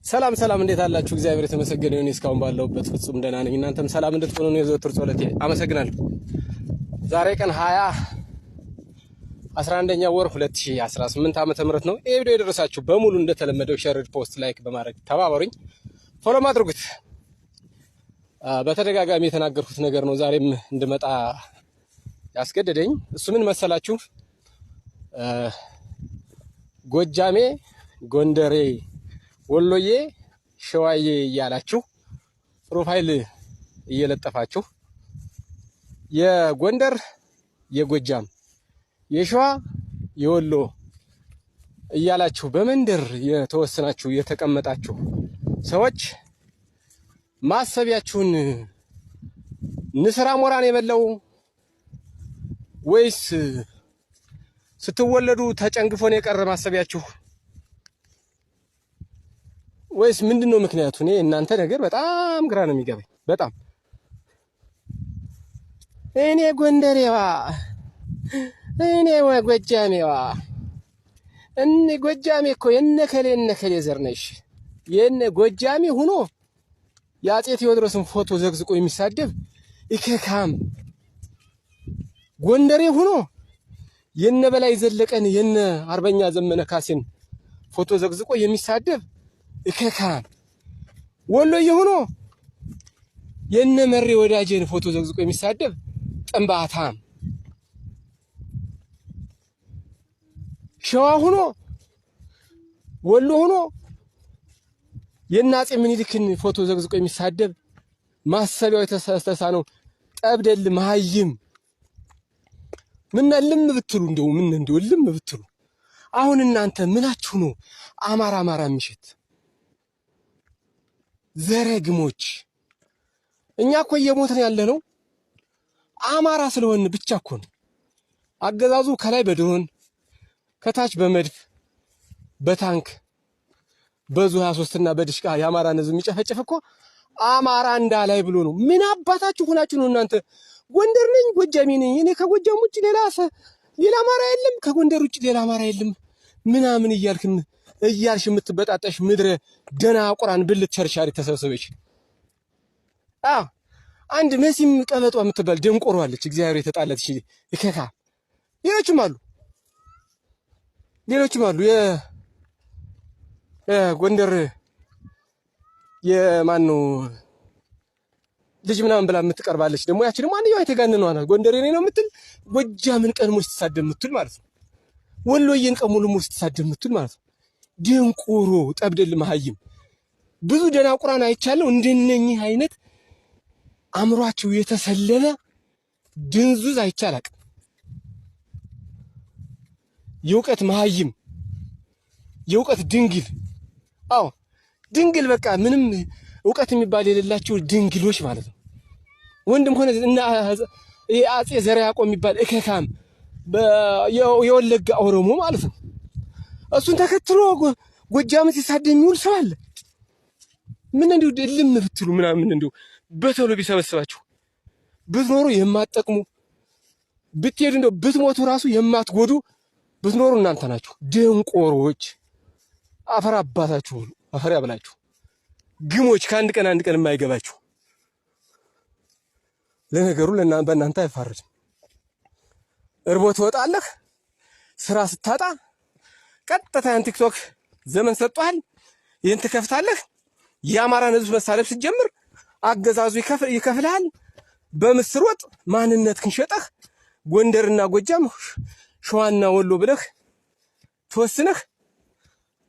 ሰላም ሰላም፣ እንዴት አላችሁ? እግዚአብሔር የተመሰገነ ይሁን። እስካሁን ባለውበት ፍጹም ደህና ነኝ። እናንተም ሰላም እንድትሆኑ ነው የዘወትር ጸሎቴ። አመሰግናለሁ። ዛሬ ቀን 11ኛ ወር 2018 ዓመተ ምህረት ነው። ይሄ ቪዲዮ የደረሳችሁ በሙሉ እንደተለመደው ሼር፣ ፖስት፣ ላይክ በማድረግ ተባበሩኝ። ፎሎ አድርጉት። በተደጋጋሚ የተናገርኩት ነገር ነው ዛሬም እንድመጣ ያስገደደኝ። እሱ ምን መሰላችሁ? ጎጃሜ፣ ጎንደሬ፣ ወሎዬ፣ ሸዋዬ እያላችሁ ፕሮፋይል እየለጠፋችሁ የጎንደር፣ የጎጃም፣ የሸዋ፣ የወሎ እያላችሁ በመንደር የተወሰናችሁ የተቀመጣችሁ ሰዎች ማሰቢያችሁን ንስራ ሞራን የበለው ወይስ ስትወለዱ ተጨንግፎን የቀረ ማሰቢያችሁ ወይስ ምንድነው ምክንያቱ? እኔ እናንተ ነገር በጣም ግራ ነው የሚገባኝ። በጣም እኔ ጎንደሬዋ፣ እኔ ጎጃሜዋ፣ እኔ ጎጃሜ እኮ የነከሌ ዘር ነሽ። የነ ጎጃሜ ሆኖ የአፄ ቴዎድሮስን ፎቶ ዘግዝቆ የሚሳደብ ኢከካም፣ ጎንደሬ ሆኖ የነ በላይ ዘለቀን የነ አርበኛ ዘመነ ካሴን ፎቶ ዘግዝቆ የሚሳደብ ኢከካም፣ ወሎዬ ሆኖ የነ መሬ ወዳጄን ፎቶ ዘግዝቆ የሚሳደብ ጥንባታም፣ ሸዋ ሆኖ ወሎ ሆኖ የነ አፄ ምኒልክን ፎቶ ዘግዝቆ የሚሳደብ ማሰቢያው የተሳስተሳነው ጠብደል መሃይም። ምን ልም ብትሉ እንደው ልም ብትሉ አሁን እናንተ ምናችሁ ነው አማራ የሚሸት ዘረግሞች? እኛ እኮ እየሞትን ያለነው አማራ ስለሆነ ብቻ እኮ ነው። አገዛዙ ከላይ በድሮን ከታች በመድፍ በታንክ በዙ 23 እና በድሽቃ የአማራን ሕዝብ የሚጨፈጭፍ እኮ አማራ እንዳላይ ብሎ ነው። ምን አባታችሁ ሆናችሁ ነው እናንተ? ጎንደር ነኝ ጎጃሜ ነኝ እኔ ከጎጃም ውጭ ሌላ አማራ የለም፣ ከጎንደር ውጭ ሌላ አማራ የለም ምናምን እያልሽ የምትበጣጠሽ ምድረ ደና ቁራን ብልት ቸርቻሪ ተሰብስበሽ። አንድ መሲም ቀበጧ የምትባል ደንቆሮ አለች። እግዚአብሔር የተጣላት እሺ ይከካ። ሌሎችም አሉ የጎንደር የማን ነው ልጅ ምናምን ብላ የምትቀርባለች። ደግሞ ያቺ ደግሞ አንደኛው የተጋነነው ናት። ጎንደሬ ነው የምትል ጎጃምን ቀን ሙሉ ስትሳደብ የምትል ማለት ነው። ወሎዬን ቀን ሙሉ ስትሳደብ የምትል ማለት ነው። ደንቆሮ ጠብደል መሃይም። ብዙ ደናቁራን አይቻለሁ። እንደነኚህ አይነት አእምሯቸው የተሰለለ ድንዙዝ አይቻላቅ። የእውቀት መሃይም፣ የእውቀት ድንግል። አዎ ድንግል፣ በቃ ምንም እውቀት የሚባል የሌላቸው ድንግሎች ማለት ነው። ወንድም ሆነ እና አፄ ዘርዓ ያዕቆብ የሚባል እከካም የወለጋ ኦሮሞ ማለት ነው። እሱን ተከትሎ ጎጃም ሲሳደብ የሚውል ሰው አለ። ምን እንደው ልም ብትሉ ምናምን እንደው በቶሎ ቢሰበስባችሁ ብትኖሩ የማትጠቅሙ ብትሄዱ እንደው ብትሞቱ ራሱ የማትጎዱ ብትኖሩ እናንተ ናችሁ። ደንቆሮች፣ አፈር አባታችሁ አፈር ያብላችሁ። ግሞች፣ ከአንድ ቀን የማይገባችሁ። ለነገሩ በእናንተ አይፋረድም። እርቦ ትወጣለህ፣ ስራ ስታጣ ቀጥታ ቲክቶክ ዘመን ሰጥቷል። ይህን ትከፍታለህ። የአማራን ሕዝብ መሳለብ ስትጀምር አገዛዙ ይከፍልሃል። በምስር ወጥ ማንነትህን ሸጠህ ጎንደርና ጎጃም ሸዋና ወሎ ብለህ ተወስነህ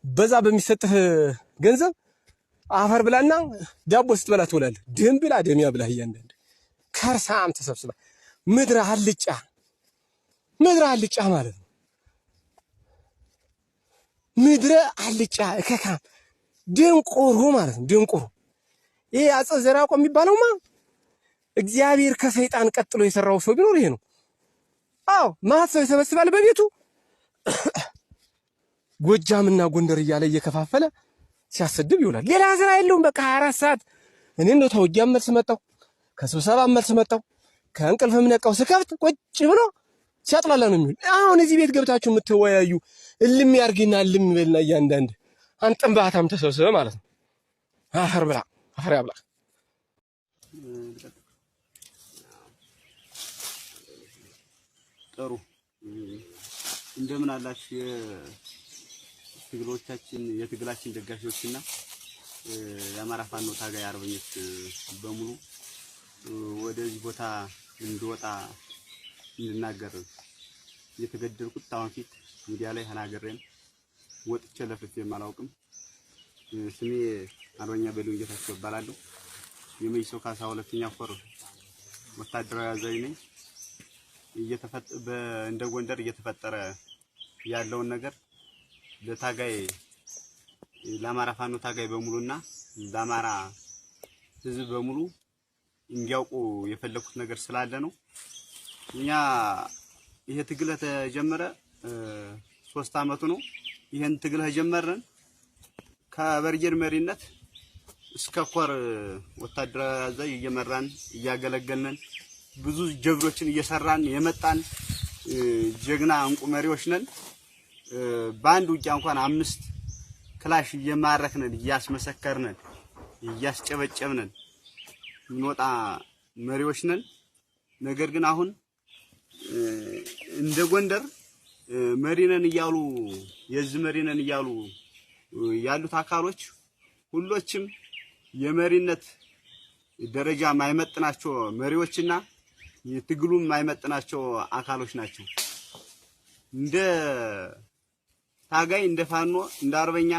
በዛ በሚሰጥህ ገንዘብ አፈር ብላና ዳቦ ስትበላ ትውላለህ። ደም ብላ ደሚያ ብላ እያንዳንድ ከርሳም ተሰብስባ ምድረ አልጫ ማለት ነው። ምድረ አልጫ እከካም ደንቆሮ ማለት ነው። ደንቆሮ ይሄ አፄ ዘርዓ ያዕቆብ የሚባለውማ እግዚአብሔር ከሰይጣን ቀጥሎ የሰራው ሰው ቢኖር ይሄ ነው። አዎ ማት ሰው ይሰበስባል በቤቱ ጎጃምና ጎንደር እያለ እየከፋፈለ ሲያሰድብ ይውላል። ሌላ ስራ የለውም። በቃ 24 ሰዓት እኔ ነው ተውጊያም መልስ መጣው፣ ከስብሰባም መልስ መጣው፣ ከእንቅልፍም ነቃው ስከፍት ቁጭ ብሎ ሲያጥላላ ነው የሚውል። አሁን እዚህ ቤት ገብታችሁ የምትወያዩ እልም ያርግና እልም ይበልና እያንዳንድ አንጥም ባህታም ተሰብስበ ማለት ነው። አፈር ብላ አፈር ያብላ። ጥሩ እንደምን አላችሁ የትግላችን ደጋፊዎችና የአማራ ፋኖ ታጋይ አርበኞች በሙሉ ወደዚህ ቦታ እንድወጣ እንድናገር የተገደልኩት ታውን ፊት ሚዲያ ላይ ተናግሬም ወጥቼ ለፍቼም አላውቅም። ስሜ አርበኛ በሉኝ ጌታቸው እባላለሁ። የመይሶ ካሳ ሁለተኛ ኮር ወታደራዊ አዛዥ ነኝ። እንደ ጎንደር እየተፈጠረ ያለውን ነገር ለታጋይ ለአማራ ፋኖ ታጋይ በሙሉና ለአማራ ሕዝብ በሙሉ እንዲያውቁ የፈለኩት ነገር ስላለ ነው። እኛ ይሄ ትግል ተጀመረ 3 አመቱ ነው። ይሄን ትግል ተጀመረን ከበርጌድ መሪነት እስከ ኮር ወታደራዊ አዛዥ እየመራን እያገለገልን ብዙ ጀብዶችን እየሰራን የመጣን ጀግና እንቁ መሪዎች ነን። በአንድ ውጊያ እንኳን 5 ክላሽ እየማረክነን እያስመሰከርነን እያስጨበጨብነን እንወጣ መሪዎች ነን። ነገር ግን አሁን እንደ ጎንደር መሪነን እያሉ የዚህ መሪነን እያሉ ያሉት አካሎች ሁሎችም የመሪነት ደረጃ ማይመጥናቸው መሪዎችና የትግሉም ማይመጥናቸው አካሎች ናቸው። እንደ ታጋይ እንደ ፋኖ እንደ አርበኛ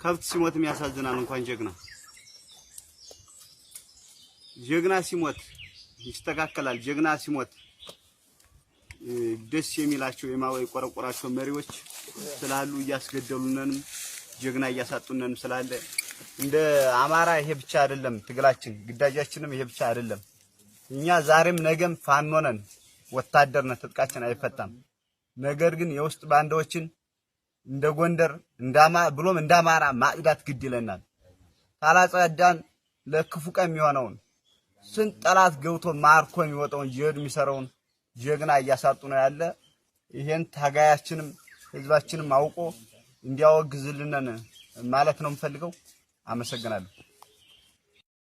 ከብት ሲሞትም ያሳዝናል። እንኳን ጀግና ሲሞት ይስተካከላል። ጀግና ሲሞት ደስ የሚላቸው የማይቆረቆራቸው መሪዎች ስላሉ እያስገደሉነንም ጀግና እያሳጡነንም ስላለ እንደ አማራ ይሄ ብቻ አይደለም ትግላችን፣ ግዳጃችንም ይሄ ብቻ አይደለም። እኛ ዛሬም ነገም ፋኖ ነን፣ ወታደር ነን፣ ትጥቃችን አይፈታም። ነገር ግን የውስጥ ባንዳዎችን እንደ ጎንደር ብሎም እንደ አማራ ማጽዳት ግድ ይለናል። ካላጸዳን ለክፉ ቀን የሚሆነውን ስንት ጠላት ገብቶ ማርኮ የሚወጣውን ጀድ የሚሰራውን ጀግና እያሳጡ ነው ያለ። ይሄን ታጋያችንም ህዝባችንም አውቆ እንዲያወግዝልነን ማለት ነው የምፈልገው። አመሰግናለሁ።